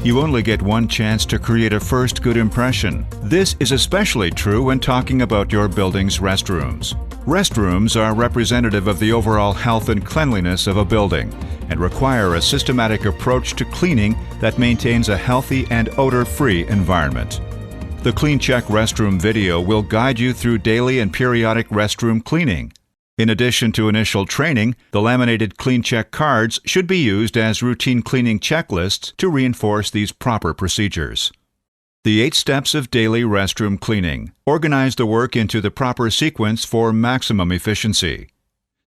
You only get one chance to create a first good impression. This is especially true when talking about your building's restrooms. Restrooms are representative of the overall health and cleanliness of a building and require a systematic approach to cleaning that maintains a healthy and odor-free environment. The CleanCheck restroom video will guide you through daily and periodic restroom cleaning. In addition to initial training, the laminated CleanCheck cards should be used as routine cleaning checklists to reinforce these proper procedures. The 8 steps of daily restroom cleaning. Organize the work into the proper sequence for maximum efficiency.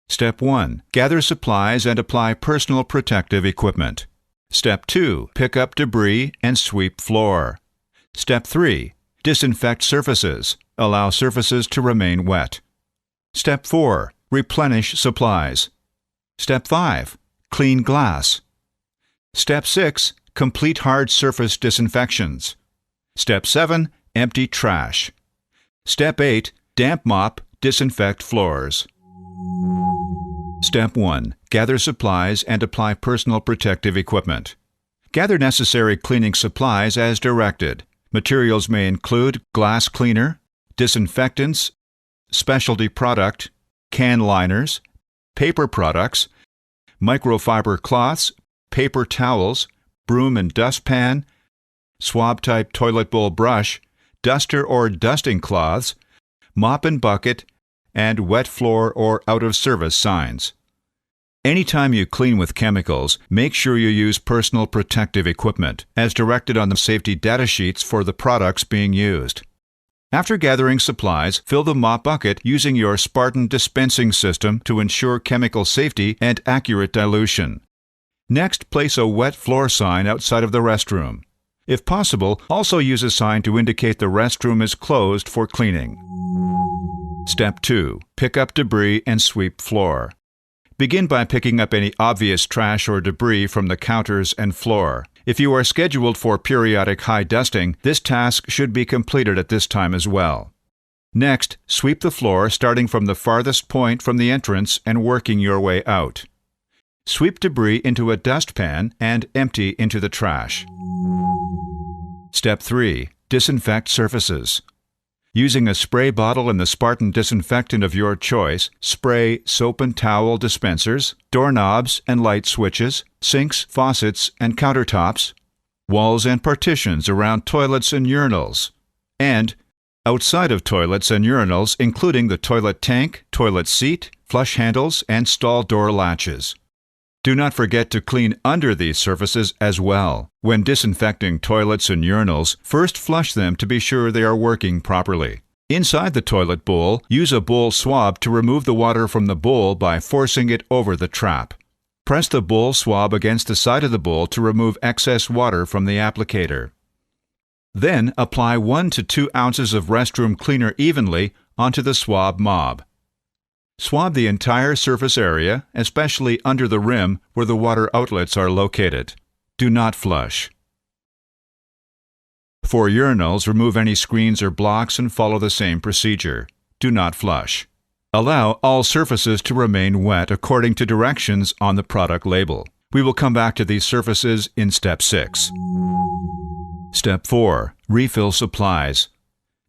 Step 1. Gather supplies and apply personal protective equipment. Step 2. Pick up debris and sweep floor. Step 3. Disinfect surfaces. Allow surfaces to remain wet. Step 4. Replenish supplies. Step 5. Clean glass. Step 6. Complete hard surface disinfections. Step 7. Empty trash. Step 8. Damp mop, disinfect floors. Step 1. Gather supplies and apply personal protective equipment. Gather necessary cleaning supplies as directed. Materials may include glass cleaner, disinfectants, specialty product, can liners, paper products, microfiber cloths, paper towels, broom and dustpan, swab-type toilet bowl brush, duster or dusting cloths, mop and bucket, and wet floor or out-of-service signs. Anytime you clean with chemicals, make sure you use personal protective equipment, as directed on the safety data sheets for the products being used. After gathering supplies, fill the mop bucket using your Spartan dispensing system to ensure chemical safety and accurate dilution. Next, place a wet floor sign outside of the restroom. If possible, also use a sign to indicate the restroom is closed for cleaning. Step 2. Pick up debris and sweep floor. Begin by picking up any obvious trash or debris from the counters and floor. If you are scheduled for periodic high dusting, this task should be completed at this time as well. Next, sweep the floor starting from the farthest point from the entrance and working your way out. Sweep debris into a dustpan and empty into the trash. Step 3. Disinfect surfaces. Using a spray bottle and the Spartan disinfectant of your choice, spray soap and towel dispensers, doorknobs and light switches, sinks, faucets, and countertops, walls and partitions around toilets and urinals, and outside of toilets and urinals, including the toilet tank, toilet seat, flush handles, and stall door latches. Do not forget to clean under these surfaces as well. When disinfecting toilets and urinals, first flush them to be sure they are working properly. Inside the toilet bowl, use a bowl swab to remove the water from the bowl by forcing it over the trap. Press the bowl swab against the side of the bowl to remove excess water from the applicator. Then apply 1 to 2 ounces of restroom cleaner evenly onto the swab mob. Swab the entire surface area, especially under the rim where the water outlets are located. Do not flush. For urinals, remove any screens or blocks and follow the same procedure. Do not flush. Allow all surfaces to remain wet according to directions on the product label. We will come back to these surfaces in Step 6. Step 4. Refill supplies.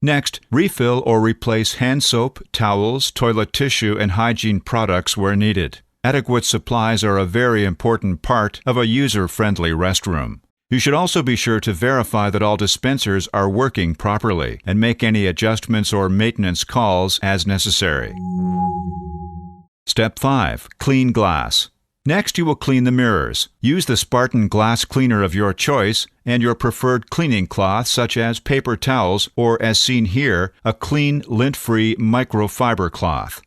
Next, refill or replace hand soap, towels, toilet tissue, and hygiene products where needed. Adequate supplies are a very important part of a user-friendly restroom. You should also be sure to verify that all dispensers are working properly and make any adjustments or maintenance calls as necessary. Step 5. Clean glass. Next, you will clean the mirrors. Use the Spartan glass cleaner of your choice and your preferred cleaning cloth such as paper towels or, as seen here, a clean, lint-free microfiber cloth.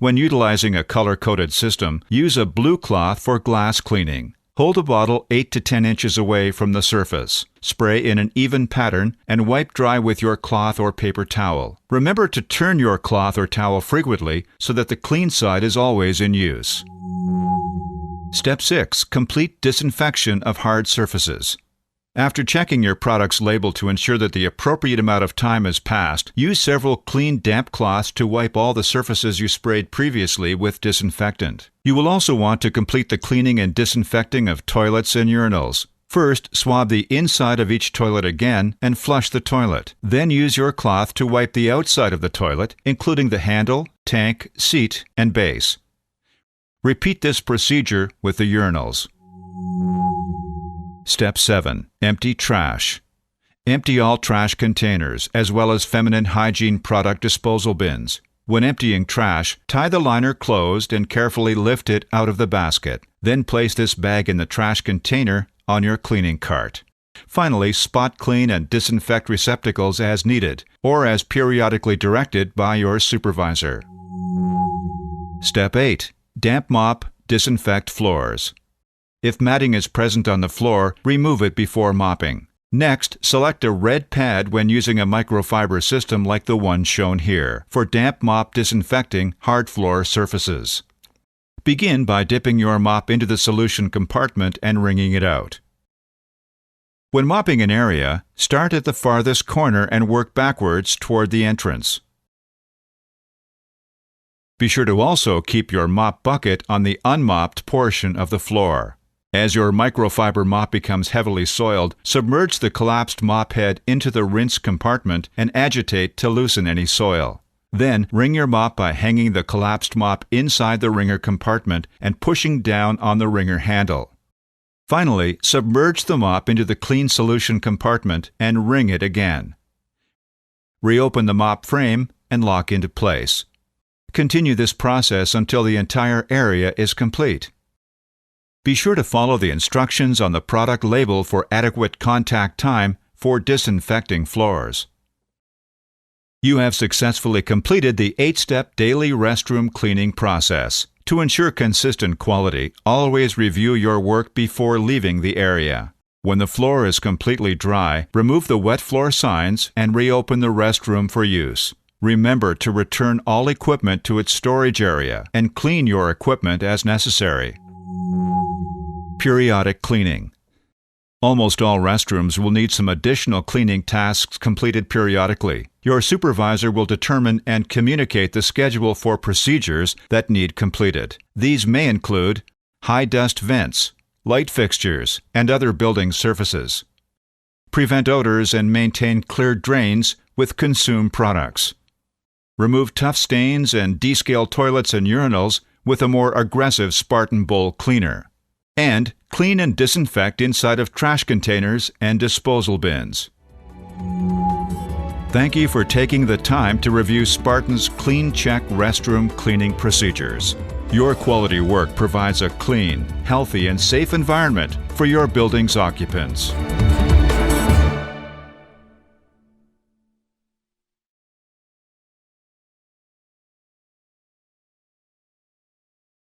When utilizing a color-coded system, use a blue cloth for glass cleaning. Hold a bottle 8 to 10 inches away from the surface. Spray in an even pattern and wipe dry with your cloth or paper towel. Remember to turn your cloth or towel frequently so that the clean side is always in use. Step 6. Complete disinfection of hard surfaces. After checking your product's label to ensure that the appropriate amount of time has passed, use several clean damp cloths to wipe all the surfaces you sprayed previously with disinfectant. You will also want to complete the cleaning and disinfecting of toilets and urinals. First, swab the inside of each toilet again and flush the toilet. Then use your cloth to wipe the outside of the toilet, including the handle, tank, seat, and base. Repeat this procedure with the urinals. Step 7. Empty trash. Empty all trash containers, as well as feminine hygiene product disposal bins. When emptying trash, tie the liner closed and carefully lift it out of the basket. Then place this bag in the trash container on your cleaning cart. Finally, spot clean and disinfect receptacles as needed, or as periodically directed by your supervisor. Step 8. Damp mop, disinfect floors. If matting is present on the floor, remove it before mopping. Next, select a red pad when using a microfiber system like the one shown here for damp mop disinfecting hard floor surfaces. Begin by dipping your mop into the solution compartment and wringing it out. When mopping an area, start at the farthest corner and work backwards toward the entrance. Be sure to also keep your mop bucket on the unmopped portion of the floor. As your microfiber mop becomes heavily soiled, submerge the collapsed mop head into the rinse compartment and agitate to loosen any soil. Then, wring your mop by hanging the collapsed mop inside the wringer compartment and pushing down on the wringer handle. Finally, submerge the mop into the clean solution compartment and wring it again. Reopen the mop frame and lock into place. Continue this process until the entire area is complete. Be sure to follow the instructions on the product label for adequate contact time for disinfecting floors. You have successfully completed the 8-step daily restroom cleaning process. To ensure consistent quality, always review your work before leaving the area. When the floor is completely dry, remove the wet floor signs and reopen the restroom for use. Remember to return all equipment to its storage area and clean your equipment as necessary. Periodic cleaning. Almost all restrooms will need some additional cleaning tasks completed periodically. Your supervisor will determine and communicate the schedule for procedures that need completed. These may include high dust vents, light fixtures, and other building surfaces. Prevent odors and maintain clear drains with consumed products. Remove tough stains and descale toilets and urinals with a more aggressive Spartan bowl cleaner. And clean and disinfect inside of trash containers and disposal bins. Thank you for taking the time to review Spartan's Clean Check restroom cleaning procedures. Your quality work provides a clean, healthy, and safe environment for your building's occupants.